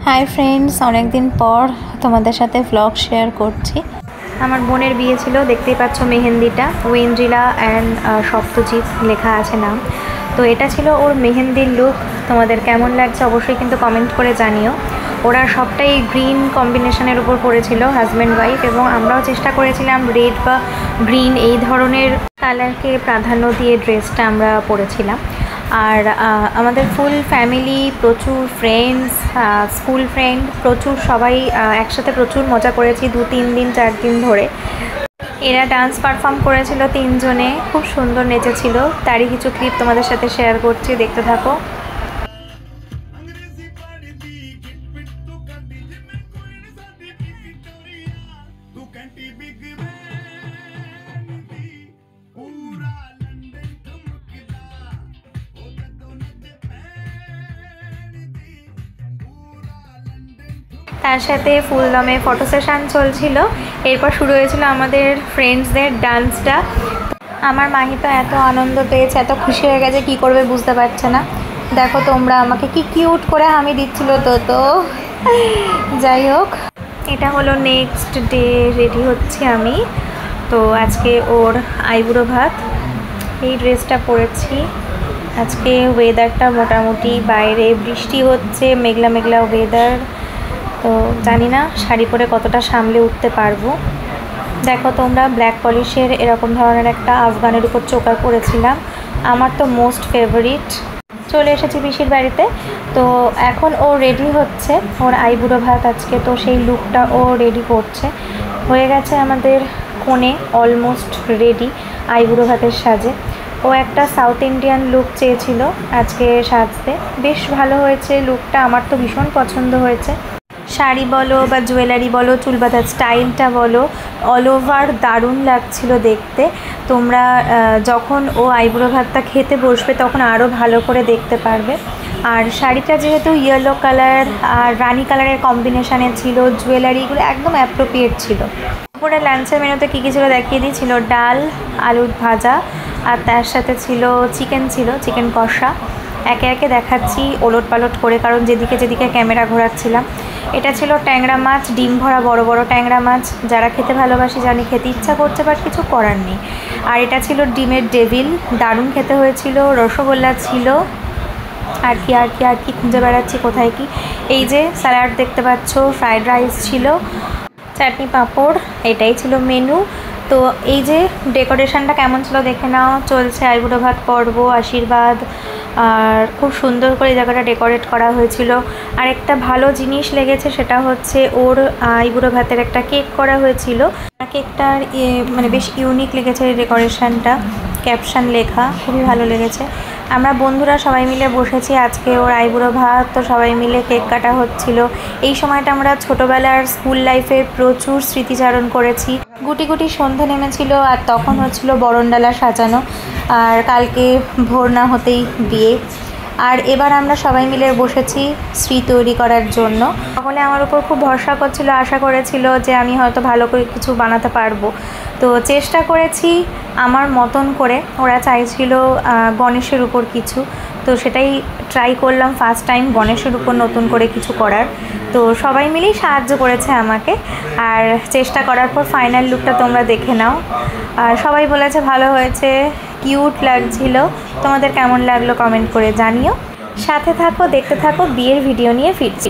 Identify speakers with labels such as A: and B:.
A: Hi friends, অনেক দিন পর তোমাদের সাথে ব্লগ শেয়ার করছি। আমার বোনের বিয়ে ছিল, দেখতেই পাচ্ছ মেহেন্দিটা ওয়েন্দ্রিলা অ্যান্ড সপ্তজিৎ লেখা আছে নাম। তো এটা ছিল ওর মেহেন্দির লুক। তোমাদের কেমন লাগছে অবশ্যই কিন্তু কমেন্ট করে জানিও। ওরা সবটাই গ্রিন কম্বিনেশনের উপর পড়েছিল, হাজব্যান্ড ওয়াইফ, এবং আমরাও চেষ্টা করেছিলাম রেড বা গ্রিন এই ধরনের কালারকে প্রাধান্য দিয়ে ড্রেসটা আমরা পরেছিলাম। আর আমাদের ফুল ফ্যামিলি, প্রচুর ফ্রেন্ডস, স্কুল ফ্রেন্ড, প্রচুর সবাই একসাথে প্রচুর মজা করেছি 2-3 দিন 4 দিন ধরে। এরা ডান্স পারফর্ম করেছিল, 3 জনে খুব সুন্দর নেচেছিল। তারই কিছু ক্লিপ তোমাদের সাথে শেয়ার করছি, দেখতে থাকো। তার সাথে ফুলদমে ফটো সেশন চলছিল। এরপর শুরু হয়েছিল আমাদের ফ্রেন্ডসদের ডান্সটা। আমার মাহি তো এত আনন্দ পেয়েছে, এত খুশি হয়ে গেছে, কি করবে বুঝতে পারছে না। দেখো তোমরা, আমাকে কি কিউট করে হামি দিচ্ছিল। তো যাই হোক, এটা হলো নেক্সট ডে, রেডি হচ্ছি আমি। তো আজকে ওর আইবুড়ো ভাত, এই ড্রেসটা পরেছি। আজকে ওয়েদারটা মোটামুটি, বাইরে বৃষ্টি হচ্ছে, মেঘলা মেঘলা ওয়েদার। তো জানি না শাড়ি পরে কতটা সামলে উঠতে পারবো। দেখো তোমরা, ব্ল্যাক পলিশের এরকম ধরনের একটা আফগানের উপর চোকার পরেছিলাম, আমার তো মোস্ট ফেভারিট। চলে এসেছি পিসির বাড়িতে। তো এখন ও রেডি হচ্ছে, ওর আইবুড়ো ভাত আজকে, তো সেই লুকটা ও রেডি করছে। হয়ে গেছে আমাদের কোণে অলমোস্ট রেডি আইবুড়ো ভাতের সাজে। ও একটা সাউথ ইন্ডিয়ান লুক চেয়েছিল আজকে সাজতে, বেশ ভালো হয়েছে লুকটা, আমার তো ভীষণ পছন্দ হয়েছে। শাড়ি বলো বা জুয়েলারি বলো, চুল বাঁধার স্টাইলটা বলো, অল ওভার দারুণ লাগছিল দেখতে। তোমরা যখন ও আইবুড়ো ভাতটা খেতে বসবে তখন আরও ভালো করে দেখতে পারবে। আর শাড়িটা যেহেতু ইয়েলো কালার আর রানি কালারের কম্বিনেশানে ছিল, জুয়েলারিগুলো একদম অ্যাপ্রোপ্রিয়েট ছিল। দুপুরে লাঞ্চের মেনুতে কী কী ছিল দেখিয়ে দিয়েছিল, ডাল, আলুর ভাজা, আর তার সাথে ছিল চিকেন কষা। একে একে দেখাচ্ছি ওলট পালট করে, কারণ যেদিকে যেদিকে ক্যামেরা ঘোরাচ্ছিলাম। এটা ছিল ট্যাংরা মাছ, ডিম ভরা বড় বড় ট্যাংরা মাছ, যারা খেতে ভালোবাসি জানি, খেতে ইচ্ছা করছে বাট কিছু করার নেই। আর এটা ছিল ডিমের ডেভিল, দারুণ খেতে হয়েছিল। রসগোল্লা ছিল, আর কি খুঁজে বেড়াচ্ছি কোথায় কি। এই যে স্যালাড দেখতে পাচ্ছ, ফ্রাইড রাইস ছিল, চাটনি পাঁপড়, এটাই ছিল মেনু। তো এই যে ডেকোরেশনটা কেমন ছিল দেখে নাও। চলছে আইবুড়ো ভাত পর্ব, আশীর্বাদ, আর খুব সুন্দর করে জায়গাটা ডেকোরেট করা হয়েছিল। আর একটা ভালো জিনিস লেগেছে, সেটা হচ্ছে ওর আইবুড়ো ভাতের একটা কেক করা হয়েছিল। কেকটার মানে বেশ ইউনিক লেগেছে ডেকোরেশনটা, ক্যাপশন লেখা, খুবই ভালো লেগেছে। আমরা বন্ধুরা সবাই মিলে বসেছি, আজকে ওর আইবুড়ো ভাত, তো সবাই মিলে কেক কাটা হচ্ছিল। এই সময়টা আমরা ছোটোবেলার স্কুল লাইফে প্রচুর স্মৃতিচারণ করেছি। গুটি গুটি সন্ধে নেমেছিল, আর তখন হচ্ছিল বরণডালা সাজানো, আর কালকে ভোর না হতেই বিয়ে। আর এবার আমরা সবাই মিলে বসেছি শ্রী তৈরি করার জন্য। সকলে আমার উপর খুব ভরসা করছিল, আশা করেছিল যে আমি হয়তো ভালো করে কিছু বানাতে পারবো। তো চেষ্টা করেছি আমার মতন করে। ওরা চাইছিল গণেশের উপর কিছু, তো সেটাই ট্রাই করলাম ফার্স্ট টাইম গণেশের উপর নতুন করে কিছু করার। তো সবাই মিলেই সাহায্য করেছে আমাকে, আর চেষ্টা করার পর ফাইনাল লুকটা তোমরা দেখে নাও। আর সবাই বলেছে ভালো হয়েছে, কিউট লাগছিল। তোমাদের কেমন লাগলো কমেন্ট করে জানিও। সাথে থাকো, দেখতে থাকো, বিয়ের ভিডিও নিয়ে ফিরছি।